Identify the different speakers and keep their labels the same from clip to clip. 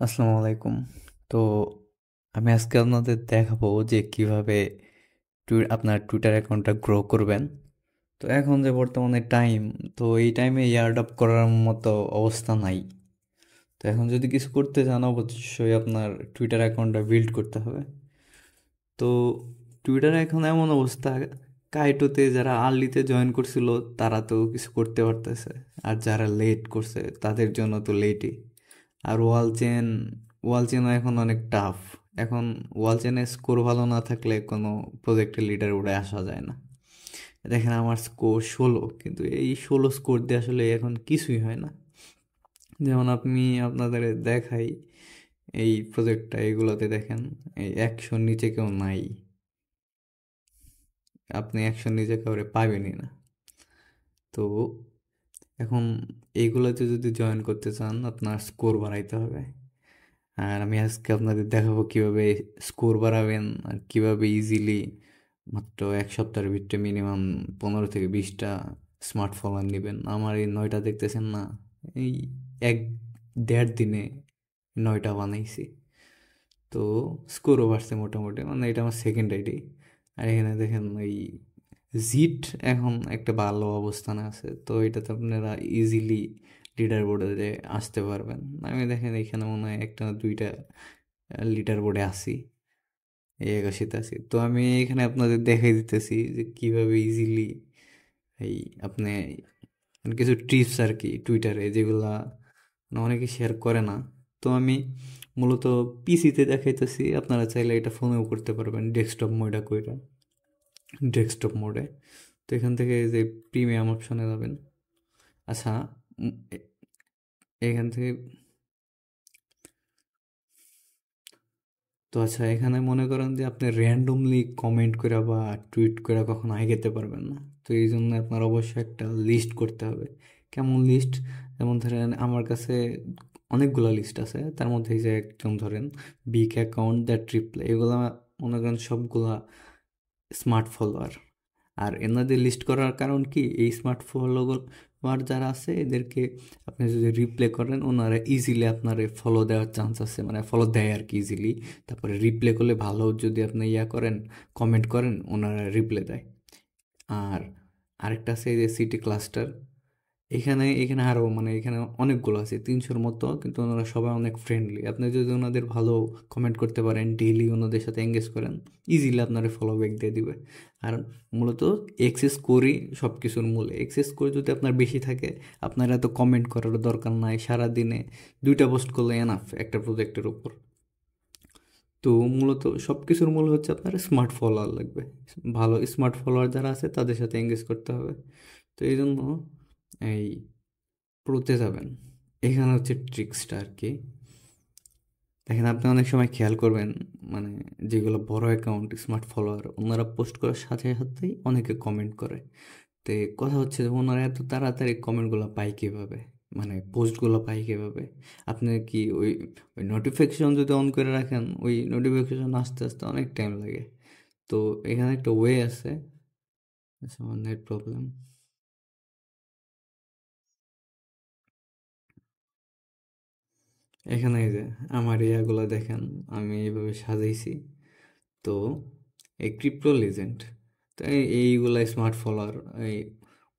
Speaker 1: আসসালামু আলাইকুম। তো আমি আজকে আপনাদের দেখাবো যে কিভাবে আপনার টুইটার অ্যাকাউন্টটা গ্রো করবেন। তো এখন যে বর্তমানে টাইম, তো এই টাইমে ইয়ারডআপ করার মতো অবস্থা নাই। তো এখন যদি কিছু করতে চান অবশ্যই আপনার টুইটার অ্যাকাউন্টটা বিল্ড করতে হবে। তো টুইটারে এখন এমন অবস্থা, কাইটোতে যারা আর্লিতে জয়েন করছিল তারা তো কিছু করতে পারতেছে, আর যারা লেট করছে তাদের জন্য তো লেটই। আর ওয়াল চেনও এখন অনেক টাফ। এখন ওয়াল চেনে স্কোর ভালো না থাকলে কোনো প্রজেক্টের লিডার উড়ে আসা যায় না। দেখেন আমার স্কোর 16, কিন্তু এই 16 স্কোর দিয়ে আসলে এখন কিছুই হয় না। যেমন আপনি আপনাদের দেখাই এই প্রজেক্টটা, এগুলোতে দেখেন এই 100 নিচে কেউ নাই। আপনি 100 নিচে কাউরে পাবেনই না। তো এখন এইগুলোতে যদি জয়েন করতে চান আপনার স্কোর বাড়াইতে হবে। আর আমি আজকে আপনাদের দেখাবো কিভাবে স্কোর বাড়াবেন, আর কিভাবে ইজিলি মাত্র এক সপ্তাহের ভিতরে মিনিমাম 15 থেকে 20টা স্মার্ট ফলোয়ার নেবেন। আমার এই 9টা দেখতেছেন না, এই 1-1.5 দিনে 9টা বানাইছি। তো স্কোরও বাড়ছে মোটামুটি, মানে এটা আমার সেকেন্ড আইডি। আর এখানে দেখেন এই জিট এখন একটা ভালো অবস্থানে আছে, তো এটাতে আপনারা ইজিলি লিডার বোর্ডে আসতে পারবেন। আমি দেখেন এখানে মনে হয় একটা না দুইটা লিডার বোর্ডে আসি, এই 81তে আছি। তো আমি এখানে আপনাদের দেখাই দিতেছি যে কিভাবে ইজিলি এই আপনি কিছু টিপস আর কি টুইটারে, যেগুলা অনেকে শেয়ার করে না। তো আমি মূলত পিসিতে দেখাইতেছি, আপনারা চাইলে এটা ফোনেও করতে পারবেন ডেস্কটপ মোডে কইরা। ডেস্কটপ মোডে তো এখান থেকে এই যে প্রিমিয়াম অপশনে যাবেন। আচ্ছা, এখান থেকে তো আচ্ছা, এখানে মনে করেন যে আপনি র্যান্ডমলি কমেন্ট করে বা টুইট করে কখনো আগাতে পারবেন না। তো এই জন্য আপনার অবশ্যই একটা লিস্ট করতে হবে। কেমন লিস্ট? যেমন ধরেন আমার কাছে অনেকগুলো লিস্ট আছে, তার মধ্যে এই যে একদম ধরেন বিগ অ্যাকাউন্ট দ্যাট রিপ্লাই, এগুলা মনে করেন সবগুলা স্মার্ট ফলোয়ার। আর এনাদের লিস্ট করার কারণ কি, এই স্মার্ট ফলোয়ার যারা আছে এদেরকে আপনি যদি রিপ্লে করেন ওনারা ইজিলি আপনার ফলো দেওয়ার চান্স আছে, মানে ফলো দেয় আর কি ইজিলি। তারপরে রিপ্লে করলে ভালো, যদি আপনি ইয়া করেন কমেন্ট করেন ওনারা রিপ্লে দেয়। আর আরেকটা আছে এই যে সিটি ক্লাস্টার, এখানে এখানে আরও মানে এখানে অনেকগুলো আছে 300-র মতো, কিন্তু ওনারা সবাই অনেক ফ্রেন্ডলি। আপনি যদি ওনাদের ভালো কমেন্ট করতে পারেন, ডেইলি ওনাদের সাথে এঙ্গেজ করেন, ইজিলি আপনারা ফলো ব্যাক দিয়ে দিবে। আর মূলত এক্সেস করি সব কিছুর মূলে, এক্সেস করে যদি আপনার বেশি থাকে আপনার এত কমেন্ট করার দরকার নাই, সারাদিনে 2টা পোস্ট করলে এনাফ একটা প্রজেক্টের উপর। তো মূলত সব কিছুর মূল হচ্ছে আপনার স্মার্ট ফলোয়ার লাগবে। ভালো স্মার্ট ফলোয়ার যারা আছে তাদের সাথে এঙ্গেজ করতে হবে। তো এই জন্য এই প্রোতে যাবেন। এখানে হচ্ছে ট্রিক্সটা আর কি। দেখেন আপনি অনেক সময় খেয়াল করবেন, মানে যেগুলো বড় অ্যাকাউন্ট স্মার্ট ফলোয়ার ওনারা পোস্ট করার সাথে সাথেই অনেকে কমেন্ট করে। তো কথা হচ্ছে যে ওনারা এত তাড়াতাড়ি কমেন্টগুলো পায় কীভাবে, মানে পোস্টগুলো পায় কীভাবে? আপনি কি ওই ওই নোটিফিকেশন যদি অন করে রাখেন, ওই নোটিফিকেশন আসতে আসতে অনেক টাইম লাগে। তো এখানে একটা ওয়ে আছে। আচ্ছা, আমার নেট প্রবলেম। এখানে এই যে আমার ইয়াগুলো দেখেন, আমি এইভাবে সাজাইছি। তো এই ক্রিপ্টো লেজেন্ড, তো এইগুলা স্মার্ট ফলোয়ার, এই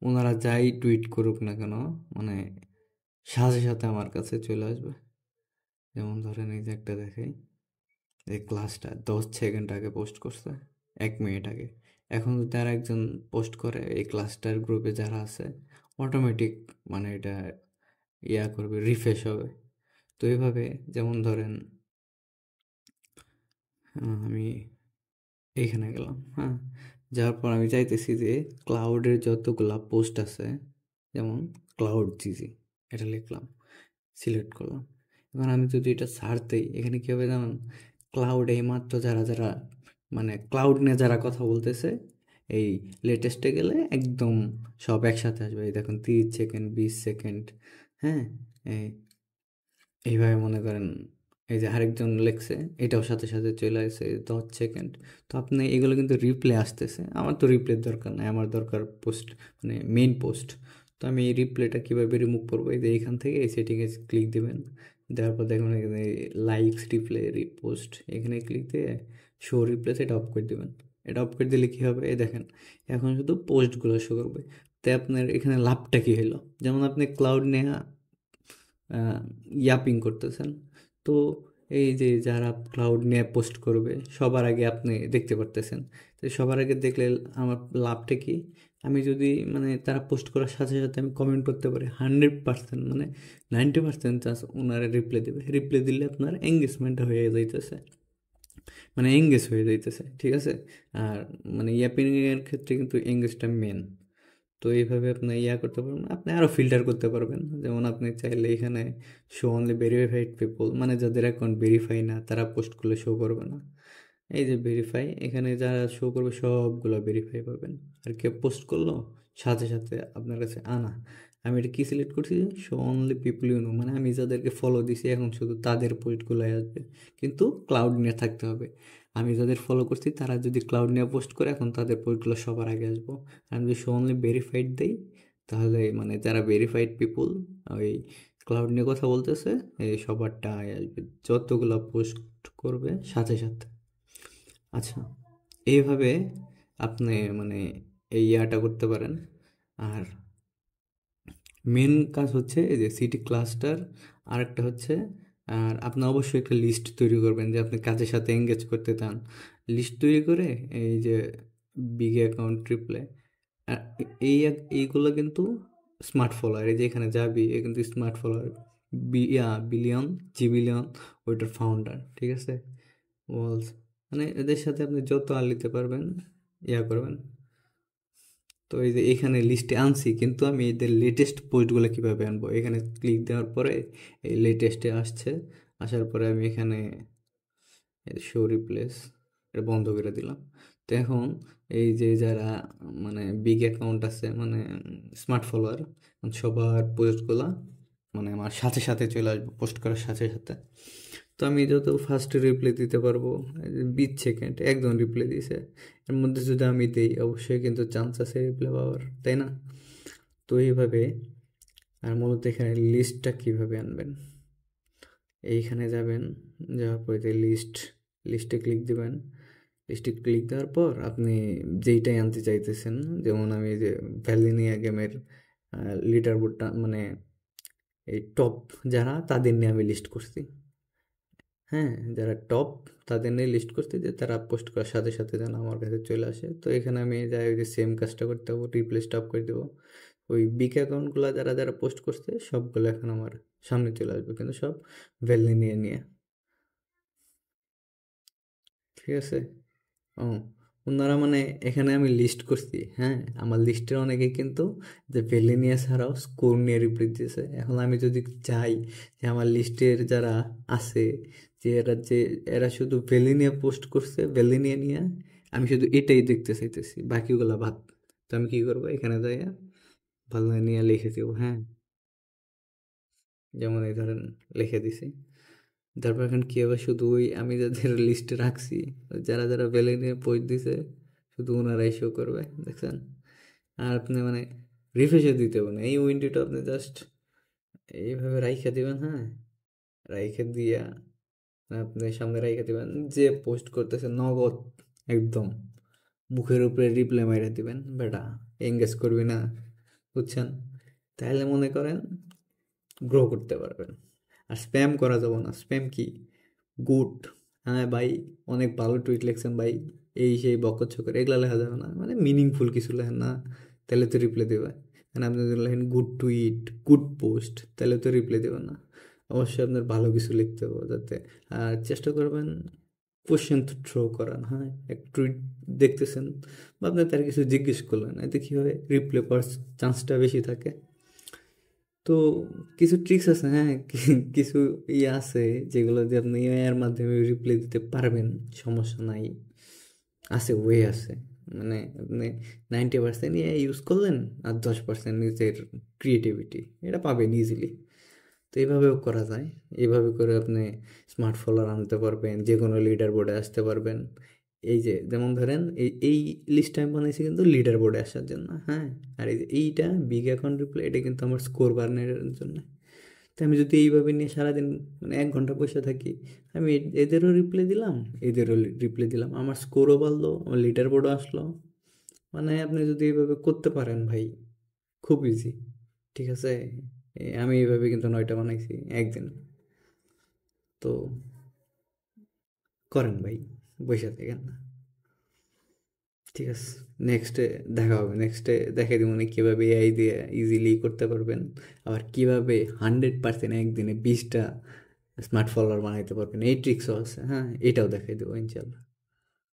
Speaker 1: ওনারা যাই টুইট করুক না কেন, মানে সাথে সাথে আমার কাছে চলে আসবে। যেমন ধরেন এই যে একটা দেখাই, এই ক্লাসটা 10 সেকেন্ড আগে পোস্ট করছে, 1 মিনিট আগে। এখন যদি আর একজন পোস্ট করে এই ক্লাসটার গ্রুপে যারা আছে, অটোমেটিক মানে এটা ইয়া করবে, রিফ্রেশ হবে। তো এইভাবে যেমন ধরেন আমি এইখানে গেলাম, হ্যাঁ, যাওয়ার পর আমি চাইতেছি যে ক্লাউডের যতগুলা পোস্ট আছে, যেমন ক্লাউড জিজি, এটা লিখলাম, সিলেক্ট করলাম। এবার আমি যদি এটা সার্চ দিই, এখানে কী হবে জানেন? ক্লাউড এইমাত্র যারা যারা মানে ক্লাউড নিয়ে যারা কথা বলতেছে, এই লেটেস্টে গেলে একদম সব একসাথে আসবে। এই দেখুন 30 সেকেন্ড, 20 সেকেন্ড, হ্যাঁ, এই এইভাবে মনে করেন এই যে আরেকজন লেখছে, এটাও সাথে সাথে চলে আসে 10 সেকেন্ড। তো আপনি এগুলো কিন্তু রিপ্লে আসতেছে, আমার তো রিপ্লের দরকার নাই, আমার দরকার পোস্ট, মানে মেইন পোস্ট। তো আমি এই রিপ্লেটা কীভাবে রিমুভ করবো, এই যে এইখান থেকে এই সেটিংয়ে ক্লিক দিবেন, দেওয়ার পর দেখুন এখানে লাইকস, রিপ্লে, রিপোস্ট, এখানে ক্লিক দিয়ে শো রিপ্লেস এটা অফ করে দেবেন। এটা অফ করে দিলে কী হবে, এই দেখেন এখন শুধু পোস্টগুলো শো করবে। তাই আপনার এখানে লাভটা কী হলো, যেমন আপনি ক্লাউড নেওয়া ইয়াপিং করতেছেন, তো এই যে যারা ক্লাউড নিয়ে পোস্ট করবে সবার আগে আপনি দেখতে পারতেছেন। তো সবার আগে দেখলে আমার লাভটা কি, আমি যদি মানে তারা পোস্ট করার সাথে সাথে আমি কমেন্ট করতে পারি, 100% মানে 90% চান্স ওনারা রিপ্লাই দেবে। রিপ্লাই দিলে আপনার এঙ্গেজমেন্টটা হয়ে যাইতেছে, মানে এঙ্গেজ হয়ে যাইতেছে, ঠিক আছে। আর মানে ইয়াপিংয়ের ক্ষেত্রে কিন্তু এঙ্গেজটা মেন। তো এইভাবে আপনি ইয়া করতে পারবেন, আপনি আরও ফিল্টার করতে পারবেন। যেমন আপনি চাইলে এখানে শো অনলি ভেরিফাইড পিপল, মানে যাদের অ্যাকাউন্ট ভেরিফাই না তারা পোস্ট করলে শো করবে না। এই যে ভেরিফাই, এখানে যারা শো করবে সবগুলো ভেরিফাই পাবেন। আর কেউ পোস্ট করলো সাথে সাথে আপনার কাছে আনা, আমি এটা কি সিলেক্ট করছি, show only people you know, মানে আমি যাদেরকে ফলো দিছি এখন শুধু তাদের পোস্টগুলোই আসবে, কিন্তু ক্লাউড নিয়ে থাকতে হবে। আমি যাদের ফলো করছি তারা যদি ক্লাউড নিয়ে পোস্ট করে এখন তাদের পোস্টগুলো সবার আগে আসবো। আমি যদি শো অনলি ভেরিফাইড দিই তাহলে মানে যারা ভেরিফাইড পিপুল ওই ক্লাউড নিয়ে কথা বলতেছে এই সবারটা আসবে, যতগুলো পোস্ট করবে সাথে সাথে। আচ্ছা, এইভাবে আপনি মানে এই ইয়াটা করতে পারেন। আর মেন কাজ হচ্ছে এই যে সিটি ক্লাস্টার, আর একটা হচ্ছে আর আপনি অবশ্যই একটা লিস্ট তৈরি করবেন যে আপনি কাজের সাথে এঙ্গেজ করতে চান। লিস্ট তৈরি করে এই যে বিগ অ্যাকাউন্ট ট্রিপলে আর এইগুলো কিন্তু স্মার্ট ফলোয়ার, এই যে এখানে যাবি এ কিন্তু স্মার্ট ফলোয়ার, বিলিয়ন, জিবিলিয়ন, ওইটার ফাউন্ডার, ঠিক আছে। ওয়ালস, মানে এদের সাথে আপনি যত আলিতে পারবেন ইয়া করবেন। তো এই যে এখানে লিস্টে আনছি, কিন্তু আমি এদের লেটেস্ট পোস্টগুলো কীভাবে আনবো, এখানে ক্লিক দেওয়ার পরে এই লেটেস্টে আসছে, আসার পরে আমি এখানে শো রিপ্লেস এটা বন্ধ করে দিলাম। তো এখন এই যে যারা মানে বিগ অ্যাকাউন্ট আছে মানে স্মার্ট ফলোয়ার, সবার পোস্টগুলা মানে আমার সাথে সাথে চলে আসবে পোস্ট করার সাথে সাথে। তো আমি যত ফার্স্ট রিপ্লাই দিতে পারবো, 20 সেকেন্ড একজন রিপ্লাই দিছে, এর মধ্যে যদি আমি দিই অবশ্যই কিন্তু চান্স আছে রিপ্লাই পাওয়ার, তাই না। তো এইভাবে। আর মূলত এখানে লিস্টটা কীভাবে আনবেন, এইখানে যাবেন, যাওয়ার পরে যে লিস্টে ক্লিক দিবেন। লিস্টে ক্লিক দেওয়ার পর আপনি যেইটাই আনতে চাইতেছেন, যেমন আমি যে ভ্যালিনিয়া গেমের লিডার বোর্ডটা মানে এই টপ যারা তাদের নিয়ে আমি লিস্ট করছি, হ্যাঁ যারা টপ তাদের নিয়ে লিস্ট করছি যে তারা পোস্ট করার সাথে সাথে যেন আমার কাছে চলে আসে। তো এখানে আমি যাই ওই যে সেম কাজটা করতে হবো, রিপ্লেস টপ করে দেবো। ওই বিগ অ্যাকাউন্টগুলো যারা যারা পোস্ট করছে সবগুলো এখন আমার সামনে চলে আসবে, কিন্তু সব ভ্যালি নিয়ে নিয়ে, ঠিক আছে। ও, ওনারা মানে এখানে আমি লিস্ট করছি, হ্যাঁ আমার লিস্টের অনেকে কিন্তু যে ভ্যালি নিয়ে ছাড়াও স্কোর নিয়ে রিপ্লাই দিয়েছে। এখন আমি যদি চাই যে আমার লিস্টের যারা আছে যে এরা শুধু ভ্যালি নিয়ে পোস্ট করছে, ভ্যালি নিয়ে নিয়ে আমি শুধু এটাই দেখতে চাইতেছি, বাকিগুলা বাদ। তো আমি কী করবো, এখানে যাই ভালো নিয়ে লিখে দেবো, হ্যাঁ যেমন এই ধরেন লিখে দিছি। তারপর এখন কী হবে, শুধু ওই আমি যাদের লিস্টে রাখছি যারা যারা ভ্যালিনিয়ে পোস্ট দিছে শুধু ওনারাই শো করবে, দেখছেন। আর আপনি মানে রিফ্রেশও দিতে হবে না, এই উইন্ডোটা আপনি জাস্ট এইভাবে রাইখে দিবেন, হ্যাঁ রাইখে দিয়া আপনি সামনে রাইখে দিবেন, যে পোস্ট করতেছে নগদ একদম মুখের উপরে রিপ্লাই মাইরা দিবেন, বেটা এঙ্গেজ করবি না, বুঝছেন। তাহলে মনে করেন গ্রো করতে পারবেন। আর স্প্যাম করা যাবে না, স্প্যাম কি, গুড, হ্যাঁ ভাই অনেক ভালো টুইট লিখছেন ভাই, এই সেই বকচ্চকর এগুলা লেখা যাবে না, মানে মিনিংফুল কিছু লেখেন না, তাহলে তো রিপ্লাই দেবে। মানে আপনি যদি লেখেন গুড টুইট, গুড পোস্ট, তাহলে তো রিপ্লাই দেবেন না। অবশ্যই আপনার ভালো কিছু লিখতে হবে যাতে, আর চেষ্টা করবেন কোশ্চেন থ্রো করান, হ্যাঁ এক টুইট দেখতেছেন বা আপনি তার কিছু জিজ্ঞেস করলেন, এতে কী হয় রিপ্লাই পাওয়ার চান্সটা বেশি থাকে। তো কিছু ট্রিক্স আছে, হ্যাঁ কিছু ইয়ে আছে যেগুলো দিয়ে আপনি এআইয়ের মাধ্যমে রিপ্লাই দিতে পারবেন, সমস্যা নাই, আছে ওয়ে আছে। মানে আপনি 90% এআই ইউজ করলেন আর 10% নিজের ক্রিয়েটিভিটি, এটা পাবেন ইজিলি। তো এইভাবেও করা যায়, এইভাবে করে আপনি স্মার্ট ফলোয়ার আনতে পারবেন, যে কোনো লিডার বোর্ডে আসতে পারবেন। এই যে যেমন ধরেন এই লিস্টটা আমি বানাইছি কিন্তু লিডার বোর্ডে আসার জন্য, হ্যাঁ। আর এই যে এইটা বিগ অ্যাকাউন্ট রিপ্লাই এটা কিন্তু আমার স্কোর বাড়ানোর জন্য। তো আমি যদি এইভাবে নিয়ে সারাদিন মানে 1 ঘন্টা বসে থাকি, আমি এদেরও রিপ্লাই দিলাম, এদেরও রিপ্লাই দিলাম, আমার স্কোরও বাড়লো, আমার লিডার বোর্ডও আসলো। মানে আপনি যদি এইভাবে করতে পারেন ভাই, খুব ইজি। ঠিক আছে, আমি এইভাবে কিন্তু 9টা বানাইছি একদিন। তো করেন ভাই, বসে থাকেন না। ঠিক আছে, নেক্সটে দেখা হবে, নেক্সটে দেখাই দিব না কীভাবে এআই দিয়ে ইজিলি করতে পারবেন, আবার কীভাবে 100% একদিনে 20টা স্মার্ট ফলোয়ার বানাইতে পারবেন, এই ট্রিক্সও আছে। হ্যাঁ, এটাও দেখাই দেবো ইনশাল্লাহ।